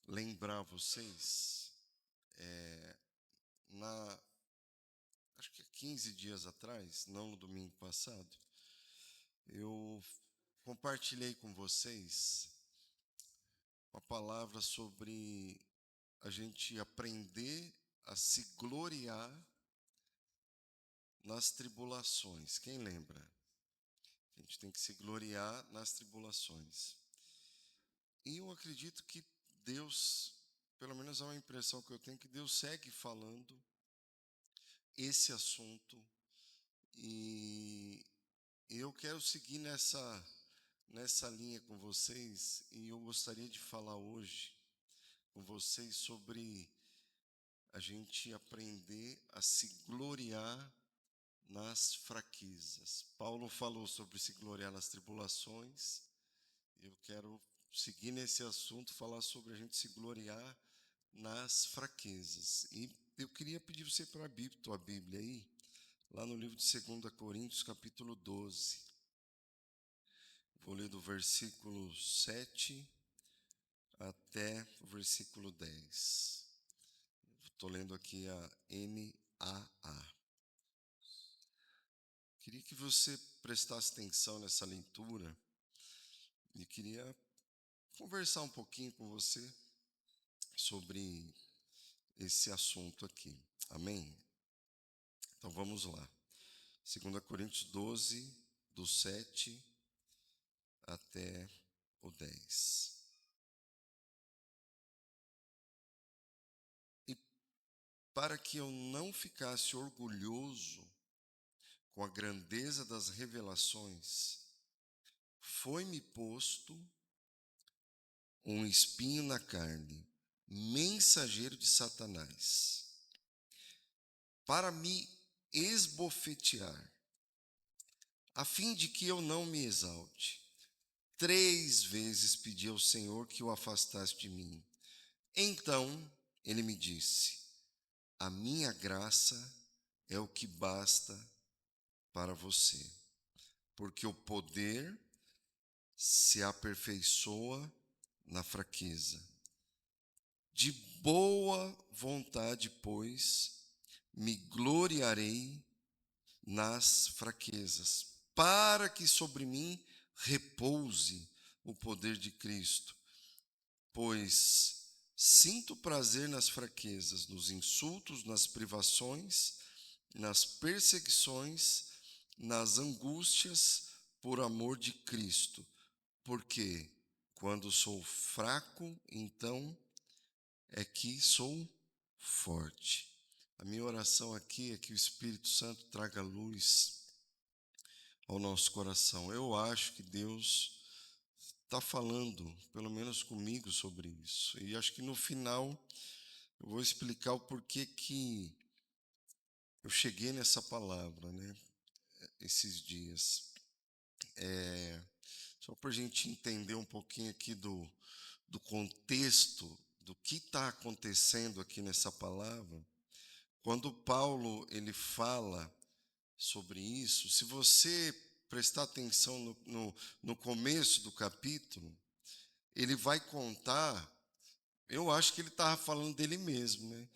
lembrar vocês, é, na, acho que há 15 dias atrás, não no domingo passado, eu compartilhei com vocês uma palavra sobre a gente aprender a se gloriar nas tribulações. Quem lembra? A gente tem que se gloriar nas tribulações. E eu acredito que Deus, pelo menos é uma impressão que eu tenho, que Deus segue falando esse assunto e eu quero seguir nessa linha com vocês e eu gostaria de falar hoje com vocês sobre a gente aprender a se gloriar nas fraquezas. Paulo falou sobre se gloriar nas tribulações. Eu quero seguir nesse assunto, falar sobre a gente se gloriar nas fraquezas. E eu queria pedir você para abrir tua Bíblia aí, lá no livro de 2 Coríntios, capítulo 12. Vou ler do versículo 7 até o versículo 10. Estou lendo aqui a NAA. Queria que você prestasse atenção nessa leitura e queria conversar um pouquinho com você sobre esse assunto aqui. Amém? Então vamos lá. 2 Coríntios 12, do 7 até o 10. E para que eu não ficasse orgulhoso com a grandeza das revelações, foi-me posto um espinho na carne, mensageiro de Satanás, para me esbofetear, a fim de que eu não me exalte. 3 vezes pedi ao Senhor que o afastasse de mim. Então ele me disse: a minha graça é o que basta para você, porque o poder se aperfeiçoa na fraqueza. De boa vontade, pois, me gloriarei nas fraquezas, para que sobre mim repouse o poder de Cristo. Pois sinto prazer nas fraquezas, nos insultos, nas privações, nas perseguições, nas angústias, por amor de Cristo. Porque quando sou fraco, então é que sou forte. A minha oração aqui é que o Espírito Santo traga luz ao nosso coração. Eu acho que Deus está falando, pelo menos comigo, sobre isso. E acho que no final eu vou explicar o porquê que eu cheguei nessa palavra, né? Esses dias. Só para a gente entender um pouquinho aqui do contexto, do que está acontecendo aqui nessa palavra. Quando Paulo ele fala sobre isso, se você prestar atenção no começo do capítulo, ele vai contar, eu acho que ele estava falando dele mesmo, né?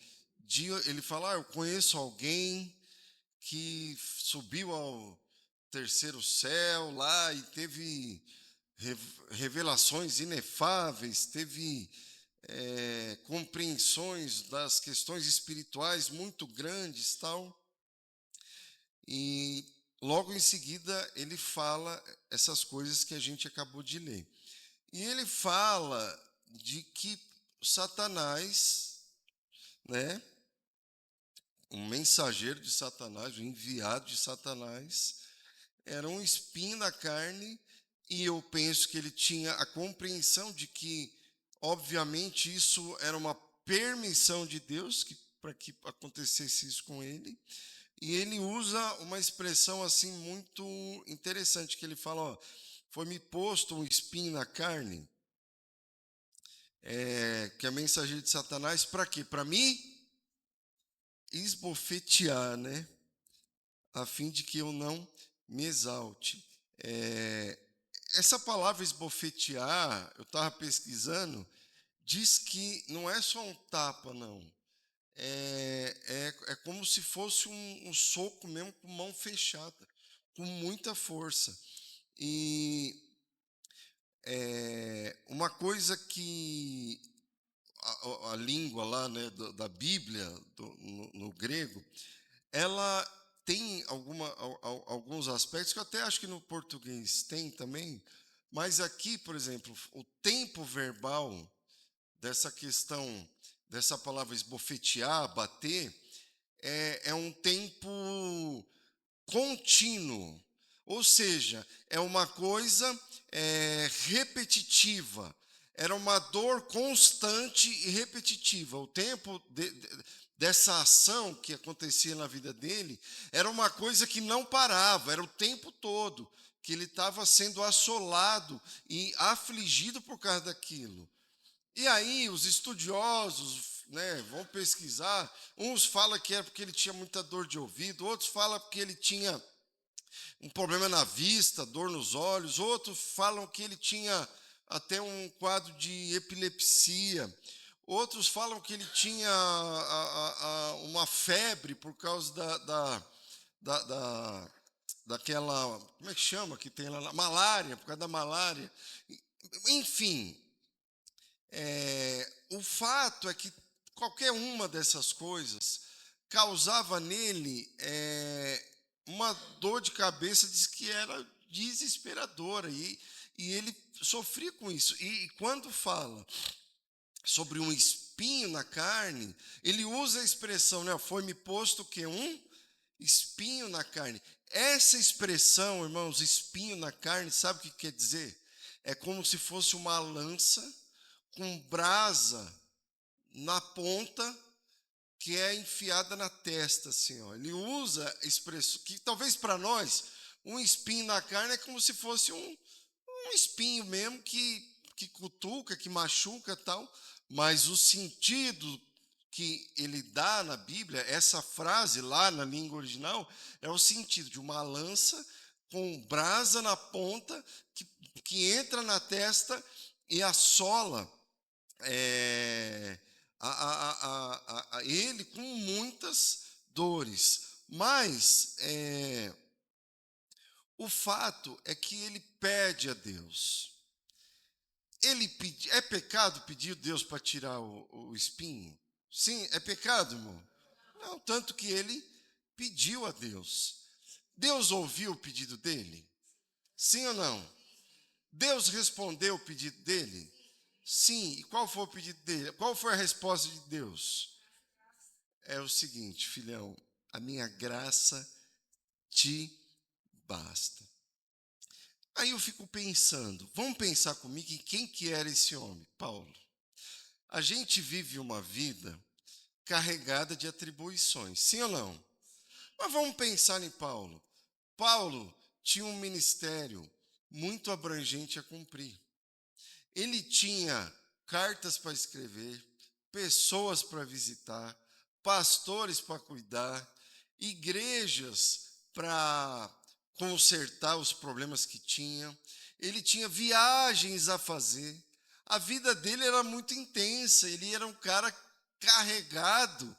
Ele fala, eu conheço alguém que subiu ao terceiro céu lá e teve revelações inefáveis, teve compreensões das questões espirituais muito grandes, tal. E logo em seguida ele fala essas coisas que a gente acabou de ler. E ele fala de que Satanás, né, um mensageiro de Satanás, um enviado de Satanás, era um espinho na carne, e eu penso que ele tinha a compreensão de que, obviamente, isso era uma permissão de Deus para que acontecesse isso com ele. E ele usa uma expressão assim muito interessante, que ele fala, ó, foi-me posto um espinho na carne, que é mensageiro de Satanás, para quê? Para me esbofetear, né? A fim de que eu não me exalte. Essa palavra esbofetear, eu estava pesquisando, diz que não é só um tapa, não. É como se fosse um soco mesmo com mão fechada, com muita força. E uma coisa que a língua lá, né, da Bíblia, no grego, ela tem alguns aspectos que eu até acho que no português tem também, mas aqui, por exemplo, o tempo verbal dessa questão, dessa palavra esbofetear, bater, é um tempo contínuo, ou seja, é uma coisa repetitiva, era uma dor constante e repetitiva. O tempo dessa ação que acontecia na vida dele era uma coisa que não parava, era o tempo todo que ele estava sendo assolado e afligido por causa daquilo. E aí os estudiosos, né, vão pesquisar, uns falam que é porque ele tinha muita dor de ouvido, outros falam porque ele tinha um problema na vista, dor nos olhos, outros falam que ele tinha até um quadro de epilepsia, outros falam que ele tinha uma febre por causa da, da- daquela, como é que chama, que tem lá, malária, por causa da malária. Enfim, o fato é que qualquer uma dessas coisas causava nele uma dor de cabeça, diz que era desesperadora, e ele sofria com isso. E quando fala sobre um espinho na carne, ele usa a expressão, né, foi-me posto que um espinho na carne. Essa expressão, irmãos, espinho na carne, sabe o que quer dizer? É como se fosse uma lança com brasa na ponta, que é enfiada na testa, assim, ó. Ele usa expressão que talvez para nós um espinho na carne é como se fosse um espinho mesmo que cutuca, que machuca, tal, mas o sentido que ele dá na Bíblia, essa frase lá na língua original, é o sentido de uma lança com brasa na ponta que entra na testa e assola é, ele com muitas dores. Mas o fato é que ele pede a Deus. É pecado pedir a Deus para tirar o espinho? Sim, é pecado, irmão? Não, tanto que ele pediu a Deus. Deus ouviu o pedido dele? Sim ou não? Deus respondeu o pedido dele? Sim. E qual foi o pedido dele? Qual foi a resposta de Deus? É o seguinte, filhão, a minha graça te basta. Aí eu fico pensando, vamos pensar comigo em quem que era esse homem, Paulo. A gente vive uma vida carregada de atribuições, sim ou não? Mas vamos pensar em Paulo. Paulo tinha um ministério muito abrangente a cumprir. Ele tinha cartas para escrever, pessoas para visitar, pastores para cuidar, igrejas para consertar os problemas que tinha. Ele tinha viagens a fazer. A vida dele era muito intensa, ele era um cara carregado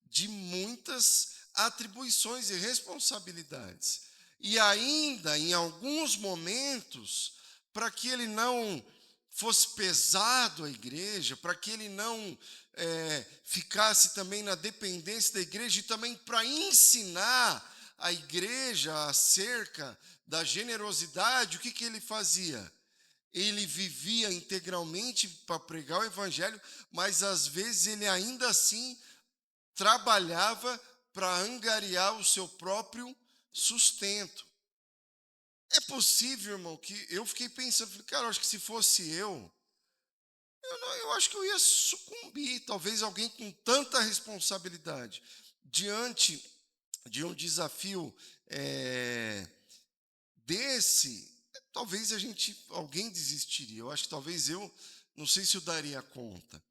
de muitas atribuições e responsabilidades. E ainda, em alguns momentos, para que ele não fosse pesado a igreja, para que ele não ficasse também na dependência da igreja, e também para ensinar a igreja acerca da generosidade, o que, que ele fazia? Ele vivia integralmente para pregar o evangelho, mas às vezes ele ainda assim trabalhava para angariar o seu próprio sustento. É possível, irmão, que eu fiquei pensando, falei, cara, eu acho que se fosse eu acho que eu ia sucumbir. Talvez alguém com tanta responsabilidade diante de um desafio desse, talvez alguém desistiria. Eu acho que talvez eu, não sei se eu daria conta.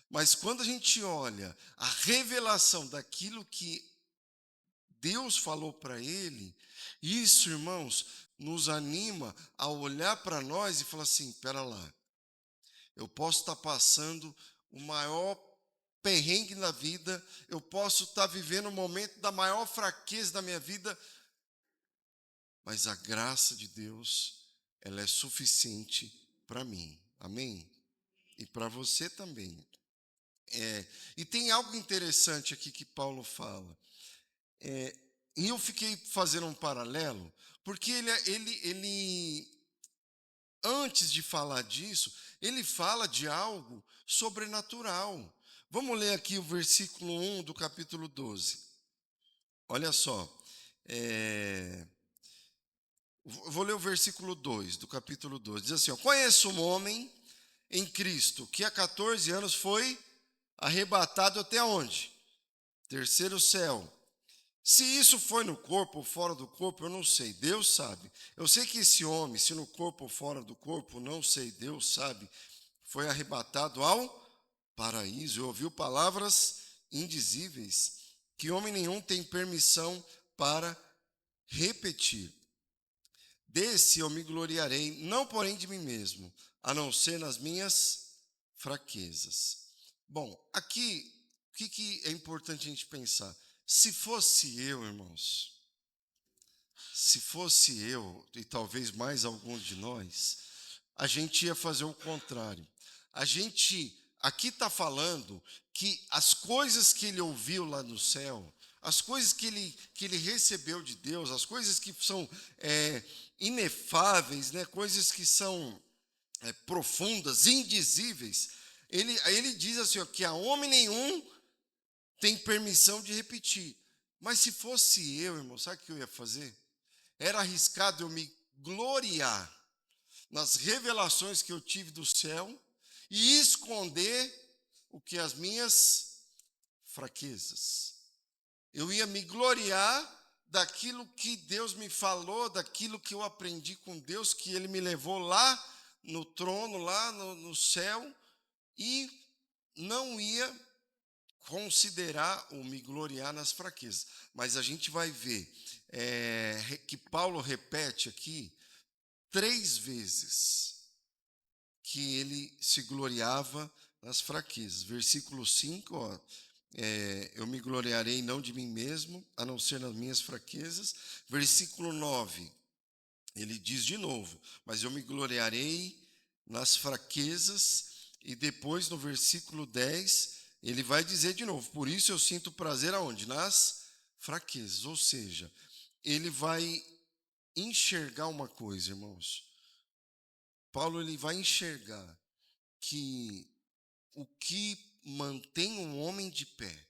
Mas quando a gente olha a revelação daquilo que Deus falou para ele, isso, irmãos, nos anima a olhar para nós e falar assim: espera lá, eu posso estar passando o maior perrengue na vida, eu posso estar vivendo o momento da maior fraqueza da minha vida, mas a graça de Deus, ela é suficiente para mim. Amém? E para você também. E tem algo interessante aqui que Paulo fala. E eu fiquei fazendo um paralelo, porque ele, antes de falar disso, ele fala de algo sobrenatural. Vamos ler aqui o versículo 1 do capítulo 12. Olha só. Vou ler o versículo 2 do capítulo 12. Diz assim: ó, conheço um homem em Cristo que há 14 anos foi arrebatado até onde? Terceiro céu. Se isso foi no corpo ou fora do corpo, eu não sei, Deus sabe. Eu sei que esse homem, se no corpo ou fora do corpo, não sei, Deus sabe, foi arrebatado ao paraíso. Eu ouvi palavras indizíveis que homem nenhum tem permissão para repetir. Desse eu me gloriarei, não porém de mim mesmo, a não ser nas minhas fraquezas. Bom, aqui, o que é importante a gente pensar? Se fosse eu, irmãos, se fosse eu, e talvez mais algum de nós, a gente ia fazer o contrário. A gente, aqui está falando que as coisas que ele ouviu lá no céu, as coisas que ele recebeu de Deus, as coisas que são inefáveis, né, coisas que são profundas, indizíveis, ele diz assim, ó, que a homem nenhum tem permissão de repetir. Mas se fosse eu, irmão, sabe o que eu ia fazer? Era arriscado eu me gloriar nas revelações que eu tive do céu e esconder o que as minhas fraquezas. Eu ia me gloriar daquilo que Deus me falou, daquilo que eu aprendi com Deus, que Ele me levou lá no trono, lá no céu, e não ia considerar ou me gloriar nas fraquezas. Mas a gente vai ver que Paulo repete aqui 3 vezes que ele se gloriava nas fraquezas. Versículo 5, ó, eu me gloriarei não de mim mesmo, a não ser nas minhas fraquezas. Versículo 9, ele diz de novo, mas eu me gloriarei nas fraquezas. E depois no versículo 10, ele vai dizer de novo, por isso eu sinto prazer aonde? Nas fraquezas. Ou seja, ele vai enxergar uma coisa, irmãos. Paulo ele vai enxergar que o que mantém um homem de pé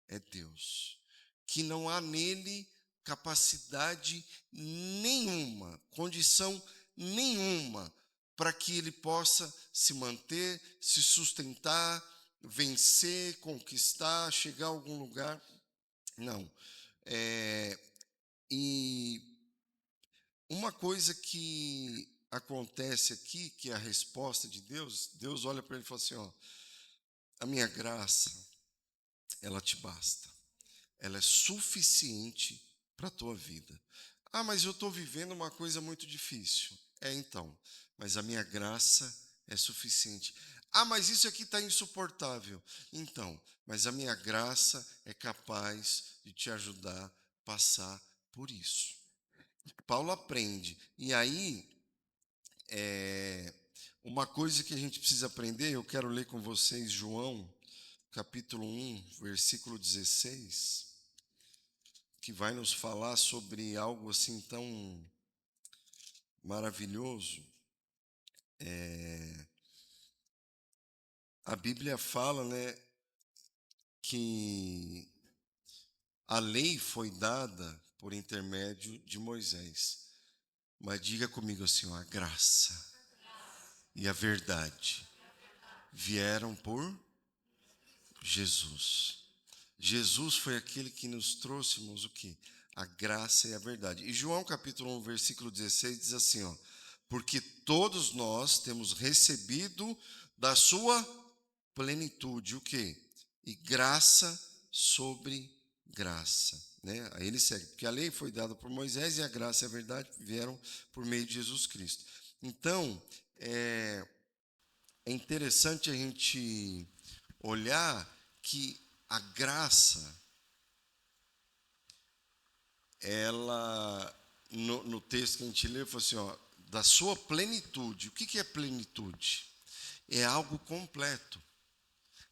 é Deus, que não há nele capacidade nenhuma, condição nenhuma para que ele possa se manter, se sustentar, vencer, conquistar, chegar a algum lugar. Não. E uma coisa que acontece aqui, que é a resposta de Deus, Deus olha para ele e fala assim, ó, a minha graça, ela te basta. Ela é suficiente para a tua vida. Ah, mas eu estou vivendo uma coisa muito difícil. Então, mas a minha graça é suficiente. Ah, mas isso aqui está insuportável. Então, mas a minha graça é capaz de te ajudar a passar por isso. Paulo aprende. E aí, uma coisa que a gente precisa aprender, eu quero ler com vocês João, capítulo 1, versículo 16, que vai nos falar sobre algo assim tão maravilhoso. A Bíblia fala, né, que a lei foi dada por intermédio de Moisés. Mas diga comigo assim, ó, a graça e a verdade vieram por Jesus. Jesus foi aquele que nos trouxe, irmãos, o quê? A graça e a verdade. E João capítulo 1, versículo 16 diz assim, ó, porque todos nós temos recebido da sua plenitude, o quê? E graça sobre graça, né? Aí ele segue, porque a lei foi dada por Moisés e a graça e a verdade vieram por meio de Jesus Cristo. Então, é é interessante a gente olhar que a graça, ela, no texto que a gente leu, falou assim, ó, da sua plenitude. O que é plenitude? É algo completo,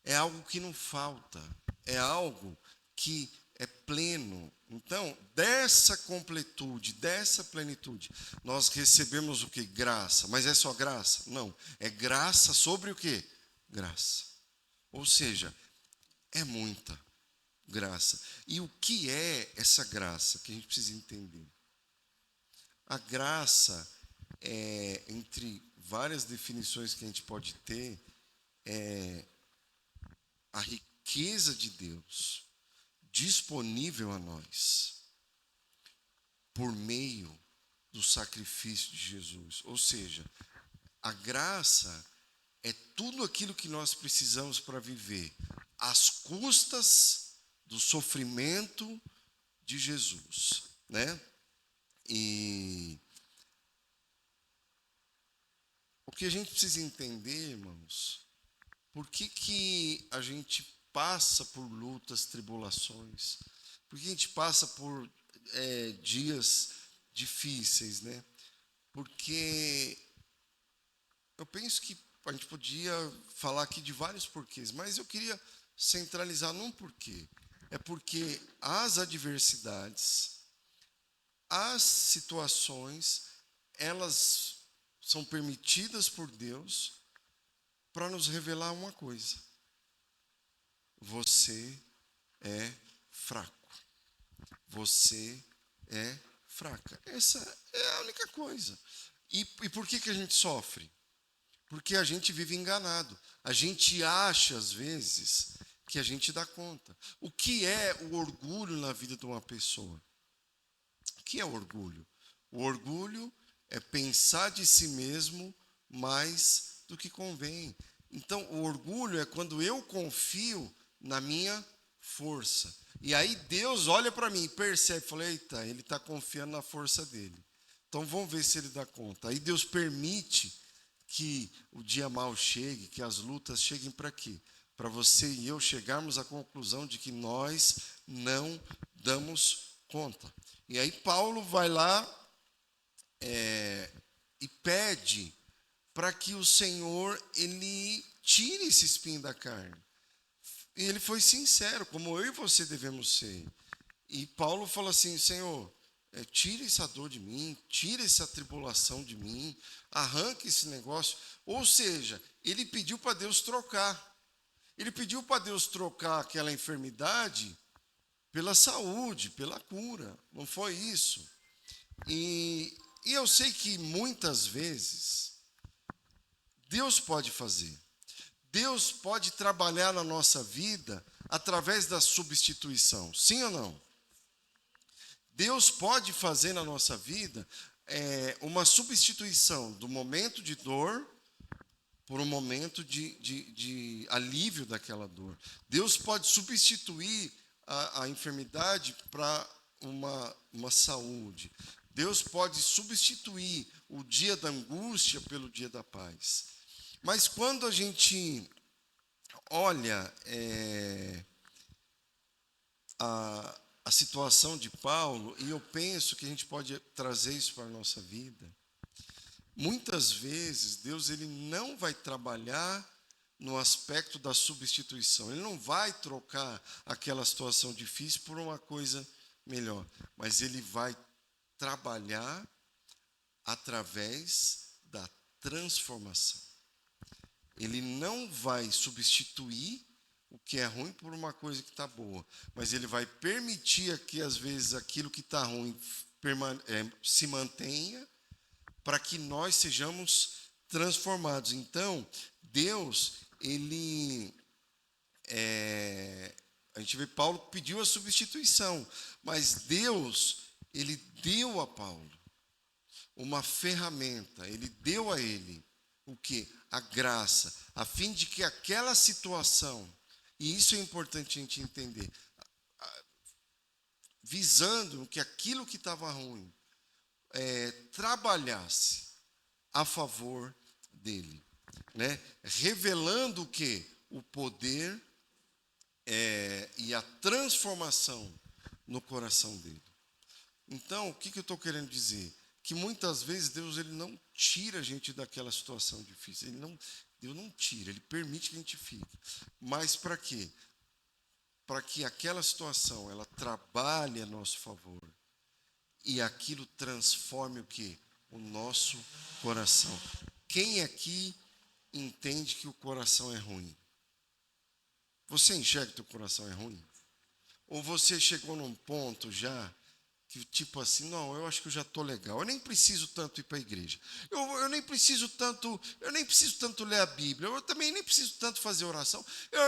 é algo que não falta, é algo que é pleno. Então, dessa completude, dessa plenitude, nós recebemos o que? Graça. Mas é só graça? Não. É graça sobre o quê? Graça. Ou seja, é muita graça. E o que é essa graça que a gente precisa entender? A graça, entre várias definições que a gente pode ter, é a riqueza de Deus disponível a nós por meio do sacrifício de Jesus. Ou seja, a graça é tudo aquilo que nós precisamos para viver às custas do sofrimento de Jesus, né? E o que a gente precisa entender, irmãos, por que a gente passa por lutas, tribulações? Por que a gente passa por dias difíceis, né? Porque eu penso que a gente podia falar aqui de vários porquês, mas eu queria centralizar num porquê. É porque as adversidades, as situações, elas são permitidas por Deus para nos revelar uma coisa: você é fraco. Você é fraca. Essa é a única coisa. E por que a gente sofre? Porque a gente vive enganado. A gente acha, às vezes, que a gente dá conta. O que é o orgulho na vida de uma pessoa? O que é o orgulho? O orgulho é pensar de si mesmo mais do que convém. Então, o orgulho é quando eu confio na minha força. E aí Deus olha para mim e percebe, fala, eita, ele está confiando na força dele. Então vamos ver se ele dá conta. Aí Deus permite que o dia mal chegue, que as lutas cheguem para quê? Para você e eu chegarmos à conclusão de que nós não damos conta. E aí Paulo vai lá e pede para que o Senhor ele tire esse espinho da carne. E ele foi sincero, como eu e você devemos ser. E Paulo falou assim, Senhor, tira essa dor de mim, tira essa tribulação de mim, arranca esse negócio. Ou seja, ele pediu para Deus trocar. Ele pediu para Deus trocar aquela enfermidade pela saúde, pela cura. Não foi isso. E eu sei que muitas vezes Deus pode fazer. Deus pode trabalhar na nossa vida através da substituição. Sim ou não? Deus pode fazer na nossa vida uma substituição do momento de dor por um momento de alívio daquela dor. Deus pode substituir a enfermidade para uma saúde. Deus pode substituir o dia da angústia pelo dia da paz. Mas quando a gente olha a situação de Paulo, e eu penso que a gente pode trazer isso para a nossa vida, muitas vezes Deus ele não vai trabalhar no aspecto da substituição. Ele não vai trocar aquela situação difícil por uma coisa melhor, mas ele vai trabalhar através da transformação. Ele não vai substituir o que é ruim por uma coisa que está boa, mas ele vai permitir que, às vezes, aquilo que está ruim se mantenha para que nós sejamos transformados. Então, Deus, a gente vê Paulo pediu a substituição, mas Deus, ele deu a Paulo uma ferramenta, ele deu a ele o quê? A graça, a fim de que aquela situação, e isso é importante a gente entender, visando que aquilo que estava ruim trabalhasse a favor dele. né? Revelando o quê? O poder e a transformação no coração dele. Então, o que eu estou querendo dizer? Que muitas vezes Deus ele não tira a gente daquela situação difícil. Deus não tira, Ele permite que a gente fique. Mas para quê? Para que aquela situação ela trabalhe a nosso favor e aquilo transforme o quê? O nosso coração. Quem aqui entende que o coração é ruim? Você enxerga que o coração é ruim? Ou você chegou num ponto já que tipo assim, não, eu acho que eu já estou legal, eu nem preciso tanto ir para a igreja, eu nem preciso tanto ler a Bíblia, eu também nem preciso tanto fazer oração,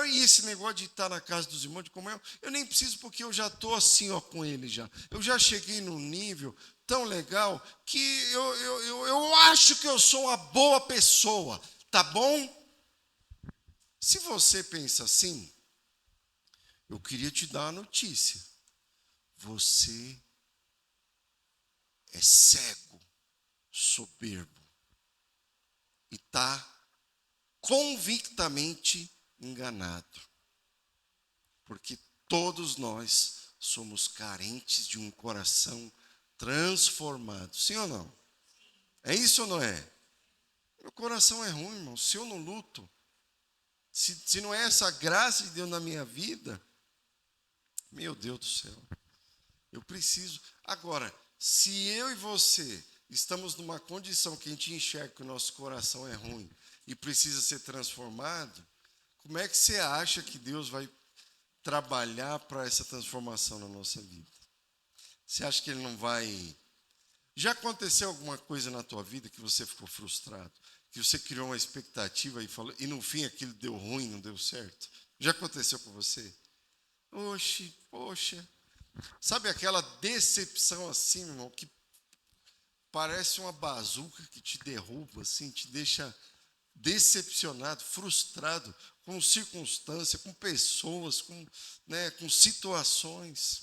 e esse negócio de estar na casa dos irmãos, de comunhão, eu nem preciso porque eu já estou assim ó, com ele já, eu já cheguei num nível tão legal que eu acho que eu sou uma boa pessoa, tá bom? Se você pensa assim, eu queria te dar uma notícia, você é cego, soberbo e está convictamente enganado, porque todos nós somos carentes de um coração transformado, sim ou não? É isso ou não é? Meu coração é ruim, irmão, se eu não luto, se não é essa graça de Deus na minha vida, meu Deus do céu, eu preciso. Agora, se eu e você estamos numa condição que a gente enxerga que o nosso coração é ruim e precisa ser transformado, como é que você acha que Deus vai trabalhar para essa transformação na nossa vida? Você acha que Ele não vai... Já aconteceu alguma coisa na tua vida que você ficou frustrado? Que você criou uma expectativa e no fim aquilo deu ruim, não deu certo? Já aconteceu com você? Oxe, poxa. Sabe aquela decepção assim, irmão, que parece uma bazuca que te derruba, assim, te deixa decepcionado, frustrado com circunstâncias, com pessoas, com situações.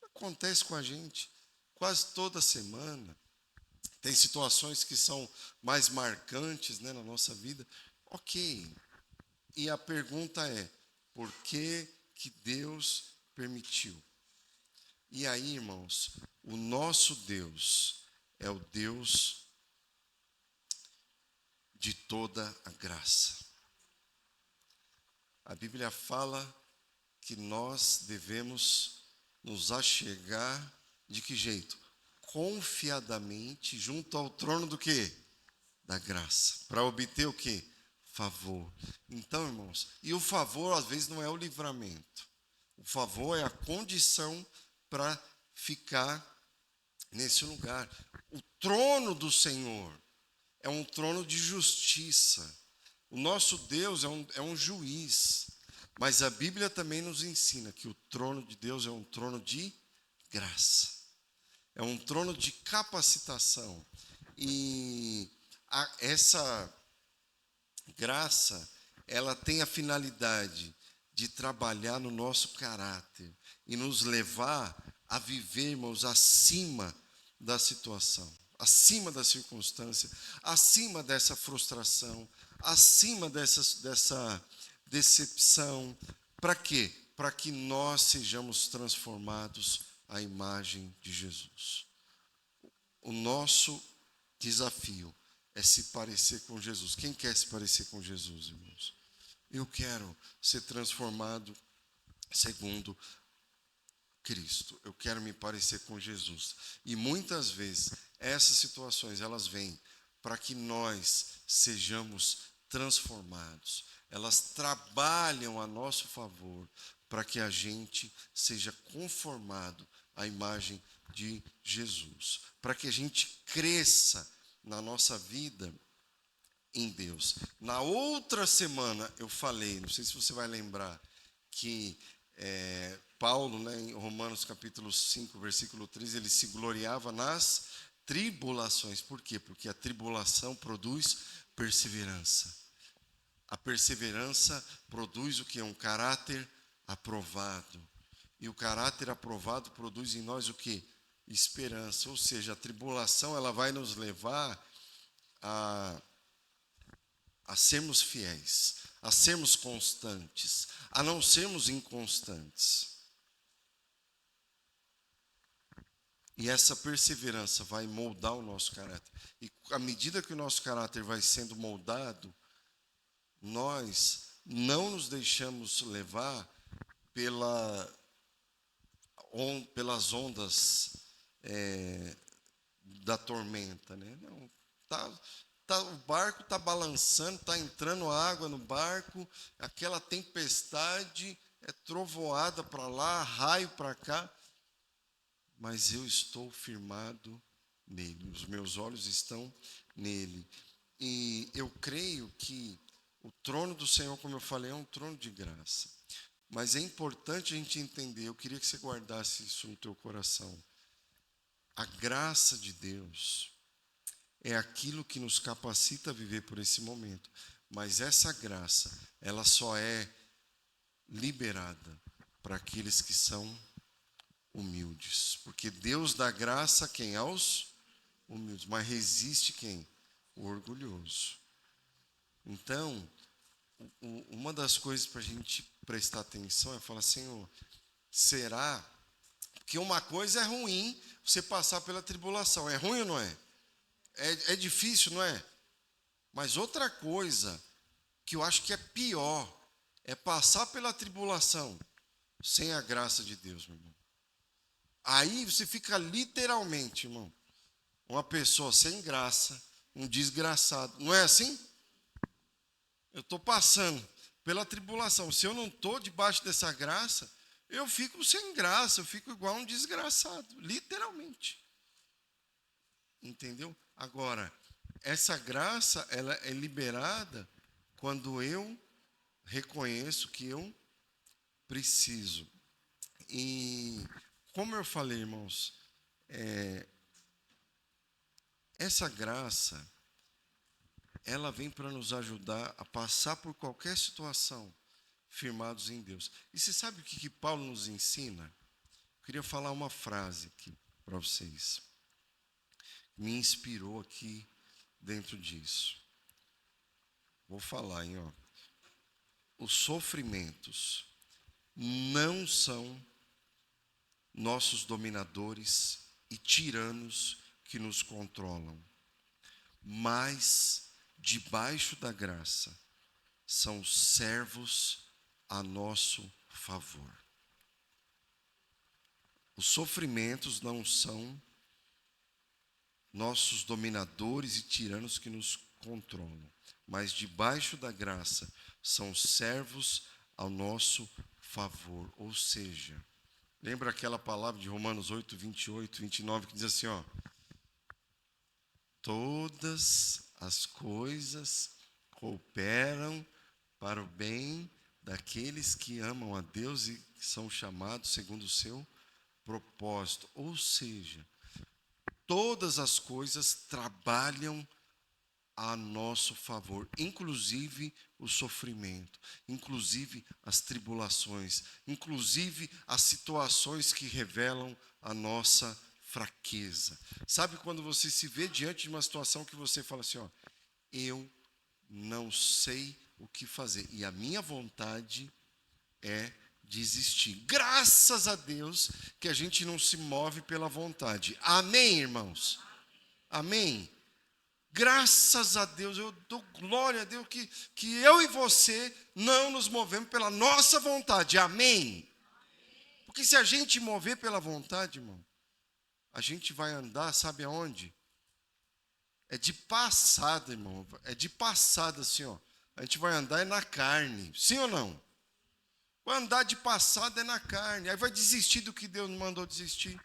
Acontece com a gente quase toda semana. Tem situações que são mais marcantes, né, na nossa vida. Ok. E a pergunta é, por que Deus permitiu? E aí, irmãos, o nosso Deus é o Deus de toda a graça. A Bíblia fala que nós devemos nos achegar de que jeito? Confiadamente junto ao trono do quê? Da graça. Para obter o quê? Favor. Então, irmãos, e o favor às vezes não é o livramento. O favor é a condição para ficar nesse lugar. O trono do Senhor é um trono de justiça. O nosso Deus é um juiz. Mas a Bíblia também nos ensina que o trono de Deus é um trono de graça. É um trono de capacitação. E essa graça, ela tem a finalidade de trabalhar no nosso caráter e nos levar a vivermos acima da situação, acima da circunstância, acima dessa frustração, acima dessa decepção. Para quê? Para que nós sejamos transformados à imagem de Jesus. O nosso desafio é se parecer com Jesus. Quem quer se parecer com Jesus, irmãos? Eu quero ser transformado segundo Cristo. Eu quero me parecer com Jesus. E muitas vezes essas situações elas vêm para que nós sejamos transformados. Elas trabalham a nosso favor para que a gente seja conformado à imagem de Jesus, para que a gente cresça na nossa vida em Deus. Na outra semana eu falei, não sei se você vai lembrar, que Paulo, né, em Romanos capítulo 5, versículo 13, ele se gloriava nas tribulações. Por quê? Porque a tribulação produz perseverança. A perseverança produz o que? Um caráter aprovado. E o caráter aprovado produz em nós o que? Esperança. Ou seja, a tribulação ela vai nos levar a a sermos fiéis, a sermos constantes, a não sermos inconstantes. E essa perseverança vai moldar o nosso caráter. E à medida que o nosso caráter vai sendo moldado, nós não nos deixamos levar pelas ondas da tormenta, né? Não, o barco está balançando, está entrando água no barco, aquela tempestade, trovoada para lá, raio para cá, mas eu estou firmado nele, os meus olhos estão nele. E eu creio que o trono do Senhor, como eu falei, é um trono de graça. Mas é importante a gente entender, eu queria que você guardasse isso no teu coração. A graça de Deus é aquilo que nos capacita a viver por esse momento. Mas essa graça, ela só é liberada para aqueles que são humildes. Porque Deus dá graça a quem? Aos humildes. Mas resiste quem? O orgulhoso. Então, uma das coisas para a gente prestar atenção é falar, Senhor, será? Porque uma coisa é ruim, você passar pela tribulação. É ruim ou não é? É difícil, não é? Mas outra coisa que eu acho que é pior é passar pela tribulação sem a graça de Deus, meu irmão. Aí você fica literalmente, irmão, uma pessoa sem graça, um desgraçado. Não é assim? Eu estou passando pela tribulação. Se eu não estou debaixo dessa graça, eu fico sem graça, eu fico igual um desgraçado, literalmente. Entendeu? Agora, essa graça, ela é liberada quando eu reconheço que eu preciso. E, como eu falei, irmãos, essa graça, ela vem para nos ajudar a passar por qualquer situação, firmados em Deus. E você sabe o que Paulo nos ensina? Eu queria falar uma frase aqui para vocês. Me inspirou aqui dentro disso. Vou falar, hein, ó. Os sofrimentos não são nossos dominadores e tiranos que nos controlam, mas debaixo da graça são servos a nosso favor. Os sofrimentos não são nossos dominadores e tiranos que nos controlam, mas debaixo da graça são servos ao nosso favor. Ou seja, lembra aquela palavra de Romanos 8, 28, 29, que diz assim, ó: todas as coisas cooperam para o bem daqueles que amam a Deus e são chamados segundo o seu propósito. Ou seja, todas as coisas trabalham a nosso favor, inclusive o sofrimento, inclusive as tribulações, inclusive as situações que revelam a nossa fraqueza. Sabe quando você se vê diante de uma situação que você fala assim, ó, eu não sei o que fazer e a minha vontade é desistir. Graças a Deus que a gente não se move pela vontade. Amém, irmãos? Amém? Graças a Deus, eu dou glória a Deus que eu e você não nos movemos pela nossa vontade. Amém? Porque se a gente mover pela vontade, irmão, a gente vai andar, sabe aonde? É de passada, irmão. É de passada, assim, ó. A gente vai andar na carne. Sim ou não? Vai andar de passada na carne. Aí vai desistir do que Deus não mandou desistir.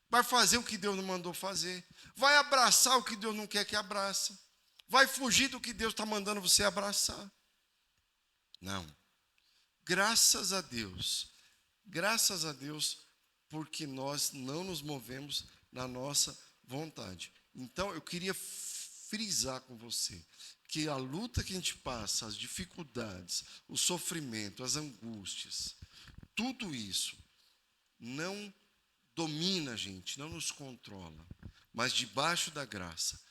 Vai fazer o que Deus não mandou fazer. Vai abraçar o que Deus não quer que abraça. Vai fugir do que Deus está mandando você abraçar. Não. Graças a Deus. Graças a Deus, porque nós não nos movemos na nossa vontade. Então, eu queria frisar com você que a luta que a gente passa, as dificuldades, o sofrimento, as angústias, tudo isso não domina a gente, não nos controla, mas debaixo da graça,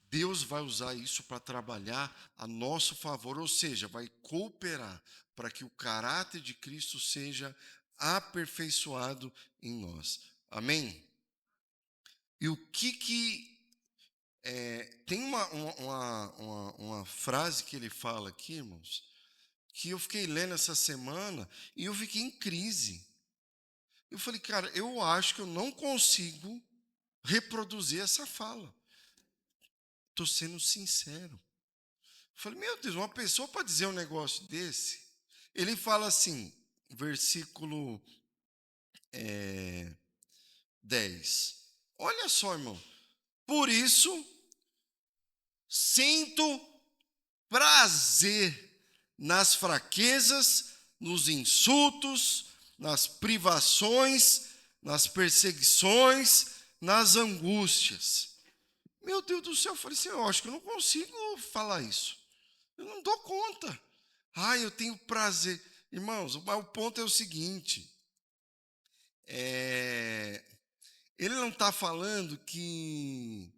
Deus vai usar isso para trabalhar a nosso favor, ou seja, vai cooperar para que o caráter de Cristo seja aperfeiçoado em nós. Amém? E o que tem uma frase que ele fala aqui, irmãos, que eu fiquei lendo essa semana e eu fiquei em crise. Eu falei, cara, eu acho que eu não consigo reproduzir essa fala. Estou sendo sincero. Eu falei, meu Deus, uma pessoa para dizer um negócio desse. Ele fala assim, versículo 10. Olha só, irmão. Por isso, sinto prazer nas fraquezas, nos insultos, nas privações, nas perseguições, nas angústias. Meu Deus do céu, eu falei assim, eu acho que eu não consigo falar isso. Eu não dou conta. Eu tenho prazer. Irmãos, mas o ponto é o seguinte. Ele não está falando que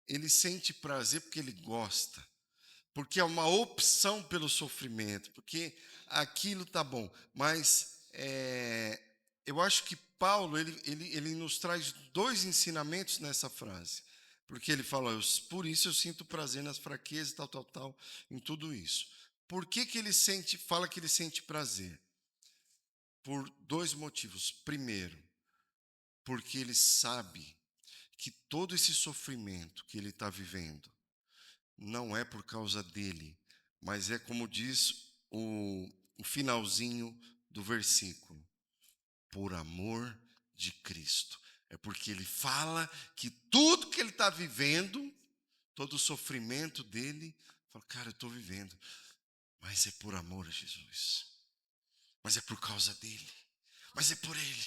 ele sente prazer porque ele gosta. Porque é uma opção pelo sofrimento. Porque aquilo está bom. Mas eu acho que Paulo, ele nos traz dois ensinamentos nessa frase. Porque ele fala, por isso eu sinto prazer nas fraquezas, tal, em tudo isso. Por que ele fala que ele sente prazer? Por dois motivos. Primeiro, porque ele sabe que todo esse sofrimento que ele está vivendo não é por causa dele, mas é como diz o finalzinho do versículo, por amor de Cristo. É porque ele fala que tudo que ele está vivendo, todo o sofrimento dele, fala, cara, eu estou vivendo, mas é por amor a Jesus, mas é por causa dele, mas é por ele,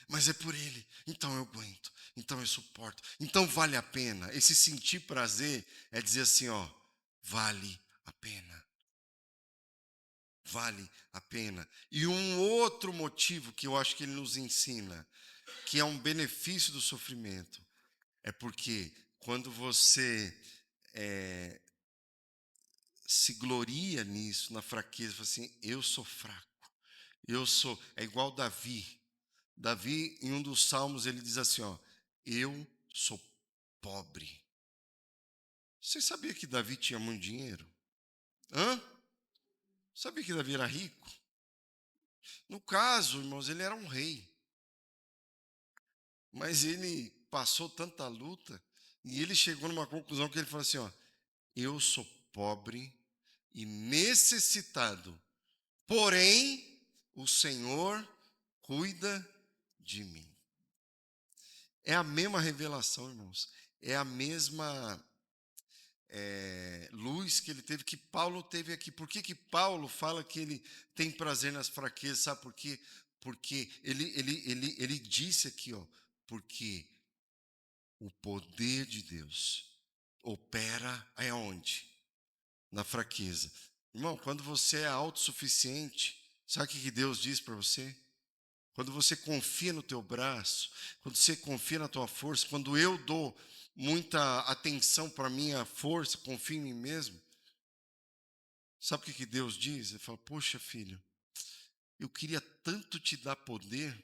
mas é por ele, então eu aguento, então eu suporto, então vale a pena. Esse sentir prazer é dizer assim, vale a pena. Vale a pena. E um outro motivo que eu acho que ele nos ensina, que é um benefício do sofrimento, é porque quando você se gloria nisso, na fraqueza, fala assim, eu sou fraco, é igual Davi. Davi, em um dos salmos, ele diz assim, eu sou pobre. Você sabia que Davi tinha muito dinheiro? Hã? Sabia que Davi era rico? No caso, irmãos, ele era um rei. Mas ele passou tanta luta e ele chegou numa conclusão que ele falou assim, eu sou pobre e necessitado, porém o Senhor cuida de mim. É a mesma revelação, irmãos. É a mesma luz que ele teve, que Paulo teve aqui. Por que Paulo fala que ele tem prazer nas fraquezas? Sabe por quê? Porque ele disse aqui, porque o poder de Deus opera aonde? Na fraqueza. Irmão, quando você é autossuficiente, sabe o que Deus diz para você? Quando você confia no teu braço, quando você confia na tua força, quando eu dou muita atenção para a minha força, confio em mim mesmo, sabe o que Deus diz? Ele fala, poxa filho, eu queria tanto te dar poder,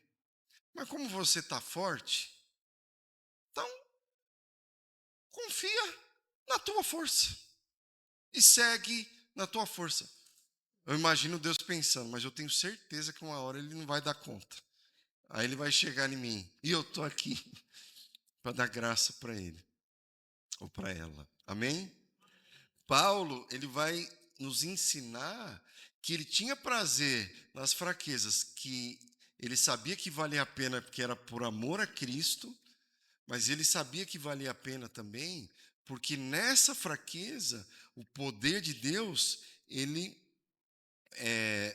mas como você está forte, então confia na tua força e segue na tua força. Eu imagino Deus pensando, mas eu tenho certeza que uma hora ele não vai dar conta. Aí ele vai chegar em mim e eu estou aqui para dar graça para ele ou para ela. Amém? Paulo, ele vai nos ensinar que ele tinha prazer nas fraquezas, que ele sabia que valia a pena porque era por amor a Cristo, mas ele sabia que valia a pena também porque nessa fraqueza o poder de Deus, ele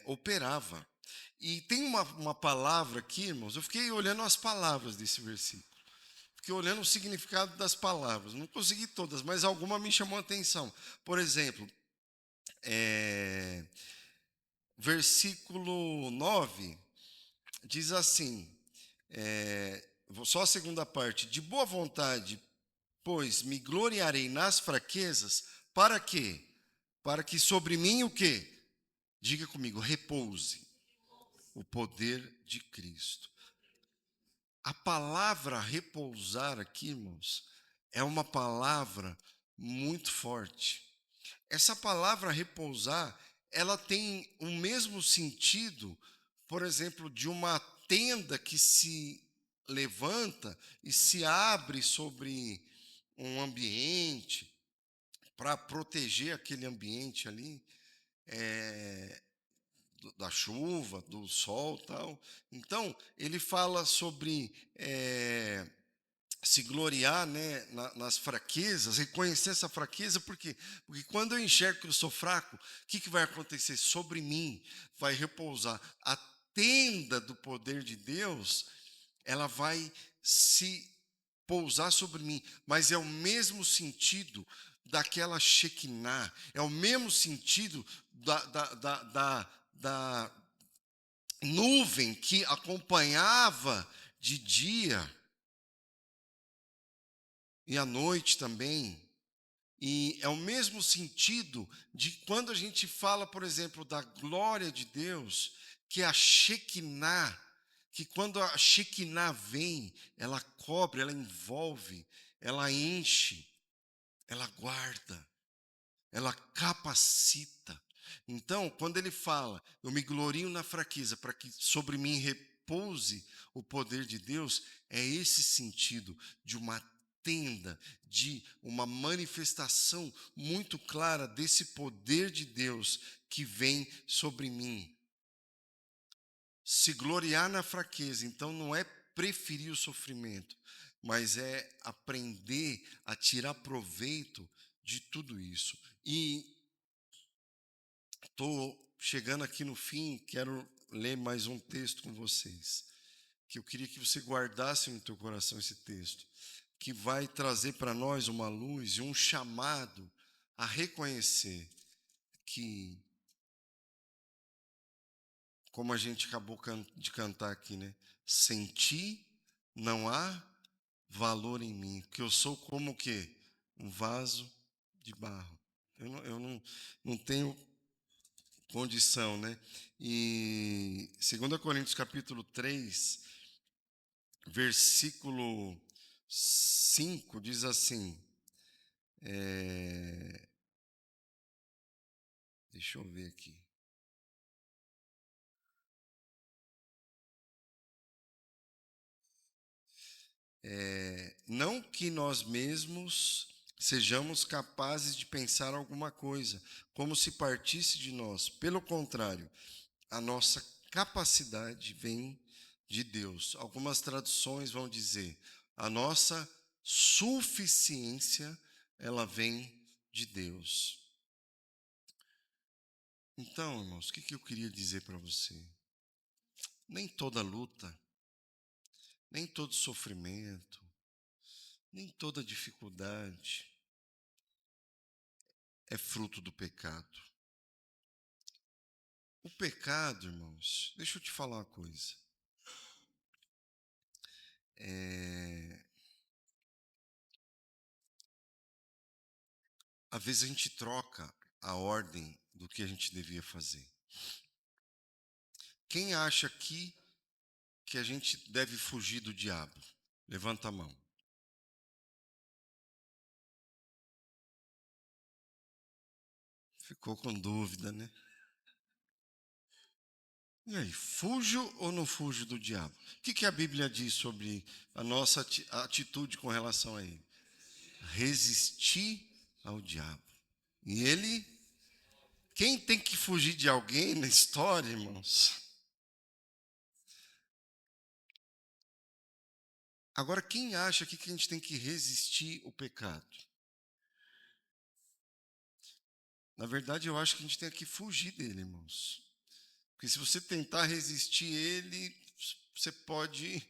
operava. E tem uma palavra aqui, irmãos, eu fiquei olhando as palavras desse versículo. Fiquei olhando o significado das palavras. Não consegui todas, mas alguma me chamou a atenção. Por exemplo, versículo 9 diz assim, só a segunda parte, de boa vontade pois me gloriarei nas fraquezas, para quê? Para que sobre mim o quê? Diga comigo, repouse o poder de Cristo. A palavra repousar aqui, irmãos, é uma palavra muito forte. Essa palavra repousar, ela tem o mesmo sentido, por exemplo, de uma tenda que se levanta e se abre sobre um ambiente para proteger aquele ambiente ali da chuva, do sol, tal. Então ele fala sobre se gloriar, né, nas fraquezas, reconhecer essa fraqueza, porque quando eu enxergo que eu sou fraco, o que vai acontecer? Sobre mim vai repousar a tenda do poder de Deus, ela vai se pousar sobre mim, mas é o mesmo sentido daquela Shekinah, é o mesmo sentido da nuvem que acompanhava de dia e à noite também. E é o mesmo sentido de quando a gente fala, por exemplo, da glória de Deus, que é a Shekinah, que quando a Shekinah vem, ela cobre, ela envolve, ela enche, ela guarda, ela capacita. Então, quando ele fala, eu me glorio na fraqueza, para que sobre mim repouse o poder de Deus, é esse sentido de uma tenda, de uma manifestação muito clara desse poder de Deus que vem sobre mim. Se gloriar na fraqueza, então não é preferir o sofrimento, mas é aprender a tirar proveito de tudo isso. E estou chegando aqui no fim, quero ler mais um texto com vocês, que eu queria que você guardasse no teu coração esse texto, que vai trazer para nós uma luz e um chamado a reconhecer que, como a gente acabou de cantar aqui, né? Sem ti não há valor em mim, porque eu sou como o quê? Um vaso de barro. Eu não tenho condição, né? E 2 Coríntios capítulo 3, versículo 5 diz assim, deixa eu ver aqui. Não que nós mesmos sejamos capazes de pensar alguma coisa, como se partisse de nós. Pelo contrário, a nossa capacidade vem de Deus. Algumas traduções vão dizer, a nossa suficiência, ela vem de Deus. Então, irmãos, o que eu queria dizer para você? Nem toda luta, nem todo sofrimento, nem toda dificuldade é fruto do pecado. O pecado, irmãos, deixa eu te falar uma coisa. Às vezes a gente troca a ordem do que a gente devia fazer. Quem acha aqui que a gente deve fugir do diabo? Levanta a mão. Ficou com dúvida, né? E aí, fujo ou não fujo do diabo? O que a Bíblia diz sobre a nossa atitude com relação a ele? Resistir ao diabo. E ele, quem tem que fugir de alguém na história, irmãos? Agora, quem acha aqui que a gente tem que resistir o pecado? Na verdade, eu acho que a gente tem que fugir dele, irmãos. Porque se você tentar resistir ele, você pode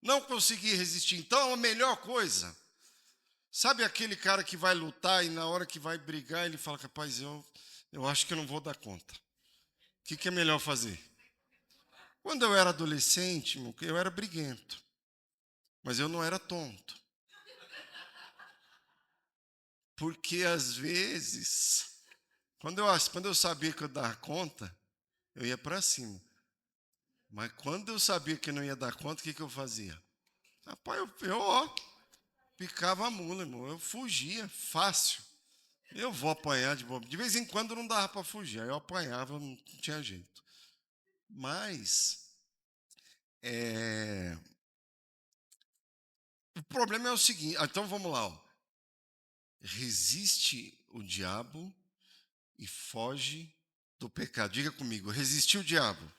não conseguir resistir. Então, a melhor coisa, sabe aquele cara que vai lutar e na hora que vai brigar, ele fala, rapaz, eu acho que eu não vou dar conta. O que é melhor fazer? Quando eu era adolescente, eu era briguento, mas eu não era tonto. Porque às vezes, quando eu sabia que eu dava conta, eu ia para cima. Mas quando eu sabia que não ia dar conta, o que eu fazia? Rapaz, eu picava a mula, irmão. Eu fugia, fácil. Eu vou apanhar de bobo. De vez em quando não dava para fugir. Aí eu apanhava, não tinha jeito. Mas, o problema é o seguinte. Então vamos lá. Ó. Resiste o diabo e foge do pecado. Diga comigo, resistir o diabo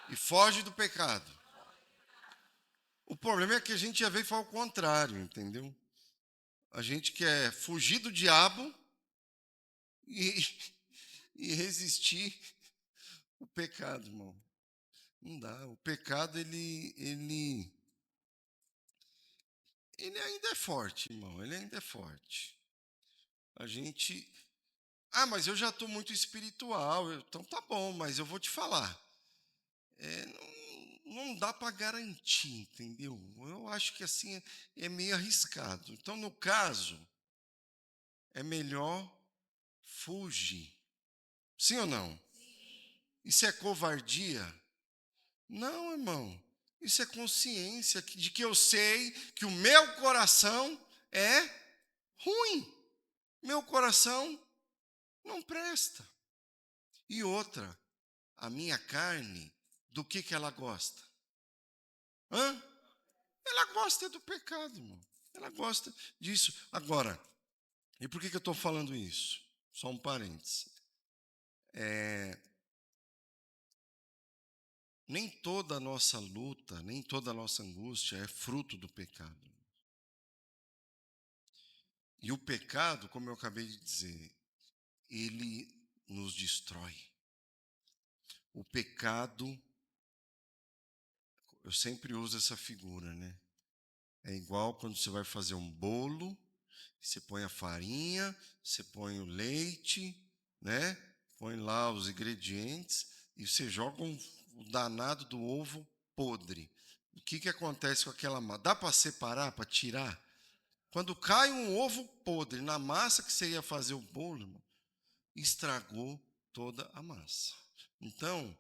e foge do pecado. O problema é que a gente já veio falar o contrário, entendeu? A gente quer fugir do diabo e, e resistir o pecado, irmão. Não dá. O pecado, ele ainda é forte, irmão. Ele ainda é forte. A gente... Ah, mas eu já estou muito espiritual. Então tá bom, mas eu vou te falar. Não dá para garantir, entendeu? Eu acho que assim é meio arriscado. Então, no caso, é melhor fugir. Sim ou não? Isso é covardia? Não, irmão. Isso é consciência de que eu sei que o meu coração é ruim. Meu coração não presta. E outra, a minha carne, do que ela gosta? Hã? Ela gosta do pecado, irmão. Ela gosta disso. Agora, e por que eu estou falando isso? Só um parênteses. Nem toda a nossa luta, nem toda a nossa angústia é fruto do pecado. E o pecado, como eu acabei de dizer, ele nos destrói. O pecado, eu sempre uso essa figura, né? É igual quando você vai fazer um bolo, você põe a farinha, você põe o leite, né? Põe lá os ingredientes e você joga o danado do ovo podre. O que acontece com aquela massa? Dá para separar, para tirar? Quando cai um ovo podre na massa que você ia fazer o bolo, irmão, estragou toda a massa. Então,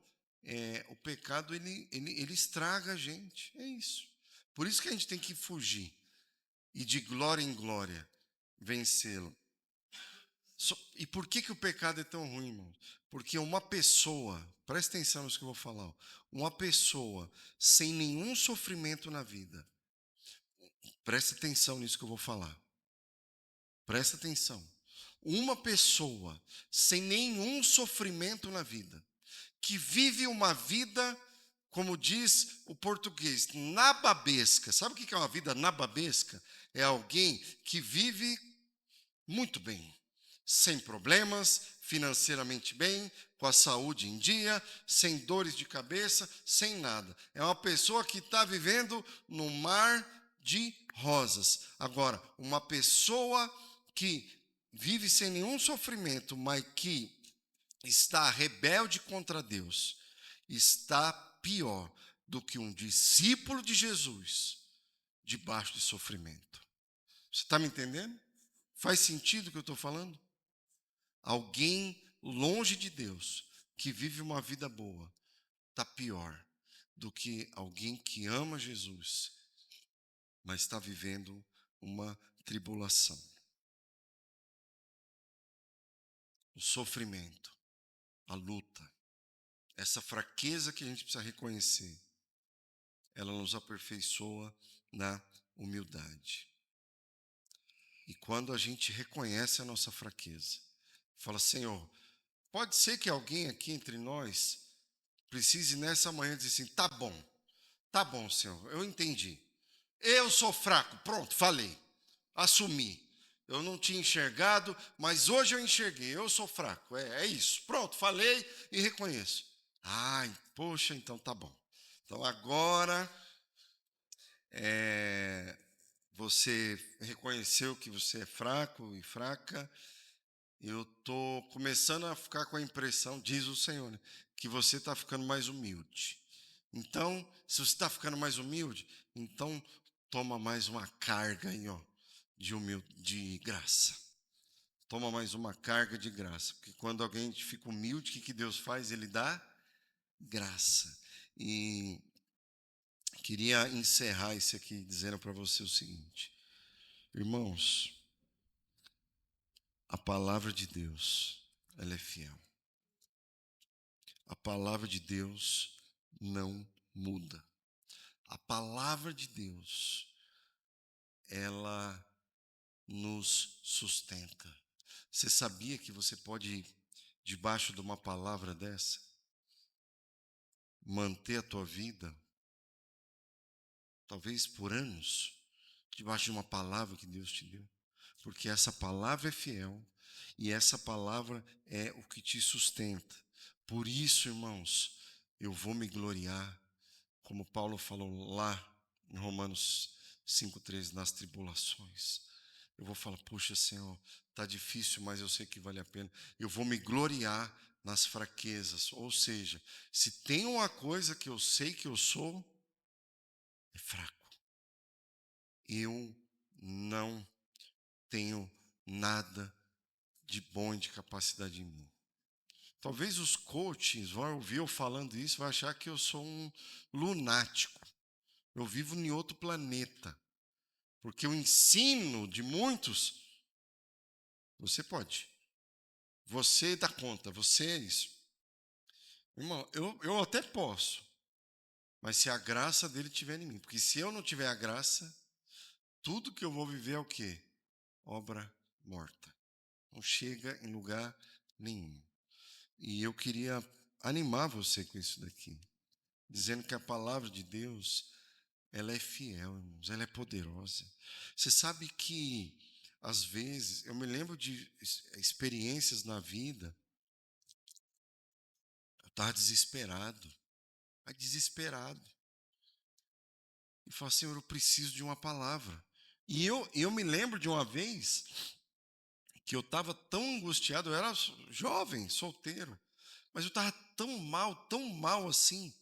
o pecado, ele estraga a gente. É isso. Por isso que a gente tem que fugir. E de glória em glória, vencê-lo. E por que o pecado é tão ruim, irmão? Porque uma pessoa, presta atenção nisso que eu vou falar, ó, uma pessoa sem nenhum sofrimento na vida, presta atenção nisso que eu vou falar. Presta atenção. Uma pessoa sem nenhum sofrimento na vida, que vive uma vida, como diz o português, nababesca. Sabe o que é uma vida nababesca? É alguém que vive muito bem, sem problemas, financeiramente bem, com a saúde em dia, sem dores de cabeça, sem nada. É uma pessoa que está vivendo num mar de rosas. Agora, uma pessoa que vive sem nenhum sofrimento, mas que está rebelde contra Deus, está pior do que um discípulo de Jesus debaixo de sofrimento. Você está me entendendo? Faz sentido o que eu estou falando? Alguém longe de Deus, que vive uma vida boa, está pior do que alguém que ama Jesus, mas está vivendo uma tribulação. O sofrimento, a luta, essa fraqueza que a gente precisa reconhecer, ela nos aperfeiçoa na humildade. E quando a gente reconhece a nossa fraqueza, fala, Senhor, pode ser que alguém aqui entre nós precise nessa manhã dizer assim, tá bom, Senhor, eu entendi. Eu sou fraco, pronto, falei, assumi. Eu não tinha enxergado, mas hoje eu enxerguei, eu sou fraco, é isso. Pronto, falei e reconheço. Ai, poxa, então tá bom. Então agora você reconheceu que você é fraco e fraca. Eu estou começando a ficar com a impressão, diz o Senhor, né, que você está ficando mais humilde. Então, se você está ficando mais humilde, então toma mais uma carga aí, ó, de graça. Toma mais uma carga de graça. Porque quando alguém fica humilde, o que Deus faz? Ele dá graça. E queria encerrar isso aqui dizendo para você o seguinte: irmãos, a palavra de Deus, ela é fiel. A palavra de Deus não muda. A palavra de Deus, ela nos sustenta. Você sabia que você pode, debaixo de uma palavra dessa, manter a tua vida, talvez por anos, debaixo de uma palavra que Deus te deu? Porque essa palavra é fiel e essa palavra é o que te sustenta. Por isso, irmãos, eu vou me gloriar, como Paulo falou lá em Romanos 5,13, nas tribulações. Eu vou falar, puxa, Senhor, está difícil, mas eu sei que vale a pena. Eu vou me gloriar nas fraquezas. Ou seja, se tem uma coisa que eu sei que eu sou, é fraco. Eu não tenho nada de bom e de capacidade em mim. Talvez os coaches vão ouvir eu falando isso, vão achar que eu sou um lunático. Eu vivo em outro planeta. Porque o ensino de muitos, você pode. Você dá conta, você é isso. Irmão, eu até posso. Mas se a graça dele estiver em mim. Porque se eu não tiver a graça, tudo que eu vou viver é o quê? Obra morta. Não chega em lugar nenhum. E eu queria animar você com isso daqui. Dizendo que a palavra de Deus, ela é fiel, irmãos, ela é poderosa. Você sabe que, às vezes, eu me lembro de experiências na vida, eu estava desesperado, mas desesperado. E falei, Senhor, eu preciso de uma palavra. E eu me lembro de uma vez que eu estava tão angustiado, eu era jovem, solteiro, mas eu estava tão mal assim,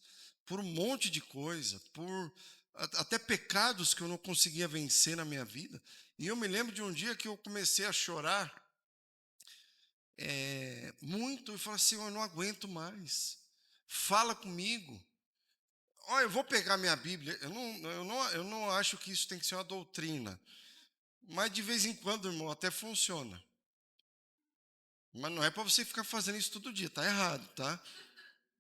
por um monte de coisa, por até pecados que eu não conseguia vencer na minha vida. E eu me lembro de um dia que eu comecei a chorar muito e falei assim, eu não aguento mais, fala comigo. Olha, eu vou pegar minha Bíblia, eu não acho que isso tem que ser uma doutrina, mas de vez em quando, irmão, até funciona. Mas não é para você ficar fazendo isso todo dia, tá errado, tá?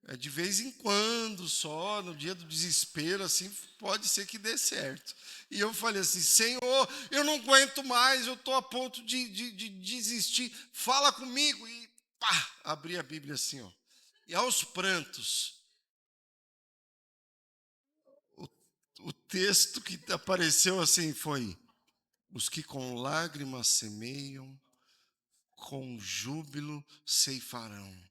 É de vez em quando só, no dia do desespero, assim, pode ser que dê certo. E eu falei assim, Senhor, eu não aguento mais, eu estou a ponto de desistir, fala comigo. E pá, abri a Bíblia assim, ó. E aos prantos, o, o texto que apareceu assim foi, os que com lágrimas semeiam, com júbilo ceifarão.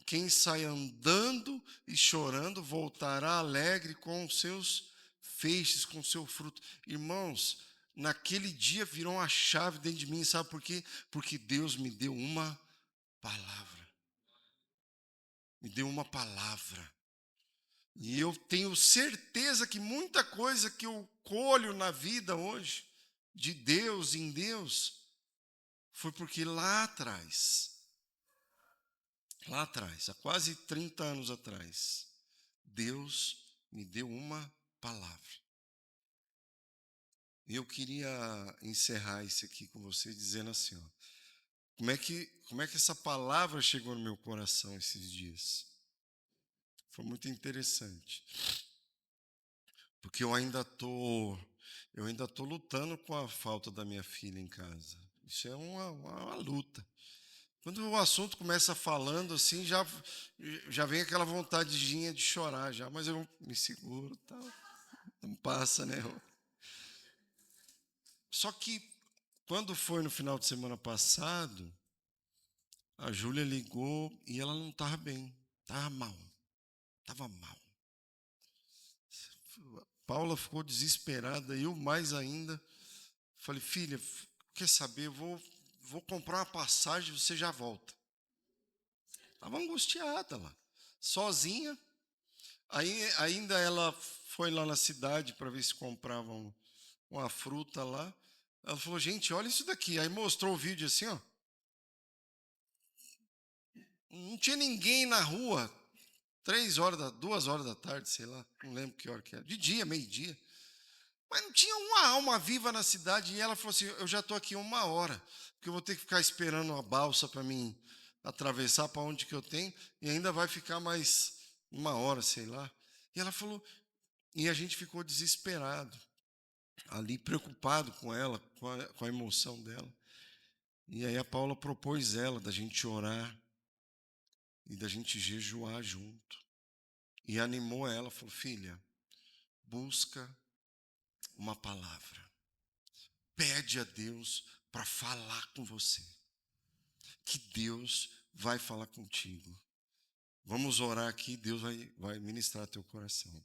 Quem sai andando e chorando voltará alegre com os seus feixes, com o seu fruto. Irmãos, naquele dia virou uma chave dentro de mim, sabe por quê? Porque Deus me deu uma palavra. Me deu uma palavra. E eu tenho certeza que muita coisa que eu colho na vida hoje, de Deus em Deus, foi porque lá atrás, há quase 30 anos atrás, Deus me deu uma palavra. E eu queria encerrar isso aqui com você dizendo assim, ó, como é que essa palavra chegou no meu coração esses dias? Foi muito interessante. Porque eu ainda tô lutando com a falta da minha filha em casa. Isso é uma luta. Quando o assunto começa falando assim, já vem aquela vontadezinha de chorar já, mas eu me seguro, tal. Não passa, né? Só que quando foi no final de semana passado, a Júlia ligou e ela não estava bem, estava mal, estava mal. Paula ficou desesperada, eu mais ainda. Falei, filha, quer saber? Vou comprar uma passagem, você já volta. Estava angustiada lá, sozinha. Aí ainda ela foi lá na cidade para ver se comprava uma fruta lá. Ela falou, gente, olha isso daqui. Aí mostrou o vídeo assim, ó. Não tinha ninguém na rua, 2 horas da tarde, sei lá, não lembro que hora que era. De dia, meio-dia. Mas não tinha uma alma viva na cidade. E ela falou assim: eu já estou aqui 1 hora, porque eu vou ter que ficar esperando a balsa para mim atravessar para onde que eu tenho, e ainda vai ficar mais 1 hora, sei lá. E ela falou, e a gente ficou desesperado, ali preocupado com ela, com a emoção dela. E aí a Paula propôs ela da gente orar e da gente jejuar junto. E animou ela, falou: filha, busca uma palavra. Pede a Deus para falar com você. Que Deus vai falar contigo. Vamos orar aqui, Deus vai ministrar teu coração.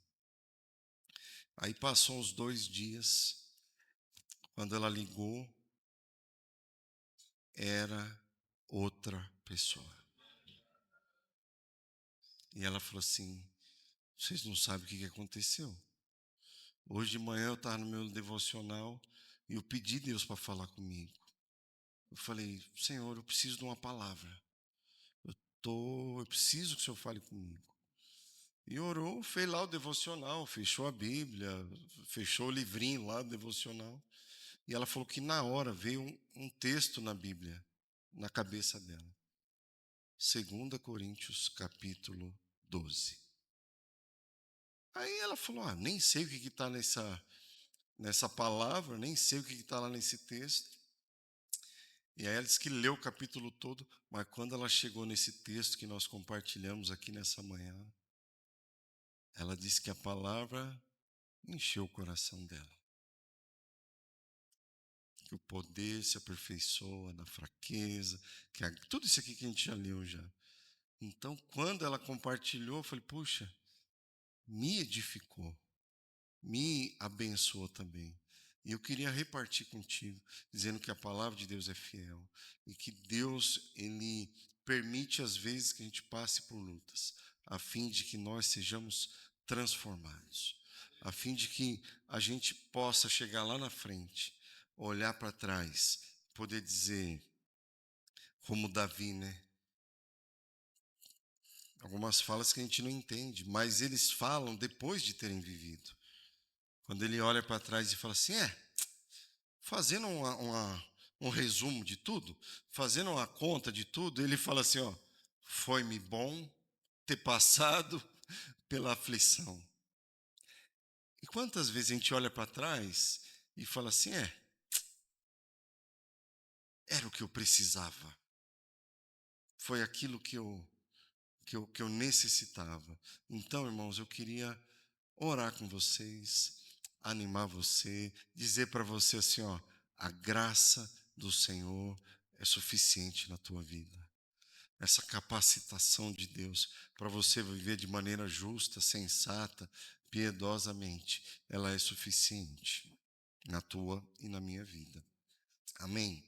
Aí passou uns 2 dias, quando ela ligou, era outra pessoa. E ela falou assim: vocês não sabem o que aconteceu. Hoje de manhã eu estava no meu devocional e eu pedi a Deus para falar comigo. Eu falei: Senhor, eu preciso de uma palavra. Eu preciso que o Senhor fale comigo. E orou, fez lá o devocional, fechou a Bíblia, fechou o livrinho lá do devocional. E ela falou que na hora veio um texto na Bíblia, na cabeça dela. 2 Coríntios, capítulo 12. Aí ela falou, nem sei o que está nessa palavra, nem sei o que está lá nesse texto. E aí ela disse que leu o capítulo todo, mas quando ela chegou nesse texto que nós compartilhamos aqui nessa manhã, ela disse que a palavra encheu o coração dela. Que o poder se aperfeiçoa na fraqueza, tudo isso aqui que a gente já leu já. Então, quando ela compartilhou, eu falei, puxa, me edificou, me abençoou também. E eu queria repartir contigo, dizendo que a palavra de Deus é fiel e que Deus, Ele permite às vezes que a gente passe por lutas, a fim de que nós sejamos transformados, a fim de que a gente possa chegar lá na frente, olhar para trás, poder dizer, como Davi, né? Algumas falas que a gente não entende, mas eles falam depois de terem vivido. Quando ele olha para trás e fala assim, fazendo um resumo de tudo, fazendo uma conta de tudo, ele fala assim, foi-me bom ter passado pela aflição. E quantas vezes a gente olha para trás e fala assim, era o que eu precisava. Foi aquilo que eu necessitava. Então, irmãos, eu queria orar com vocês, animar você, dizer para você assim, a graça do Senhor é suficiente na tua vida. Essa capacitação de Deus para você viver de maneira justa, sensata, piedosamente, ela é suficiente na tua e na minha vida. Amém?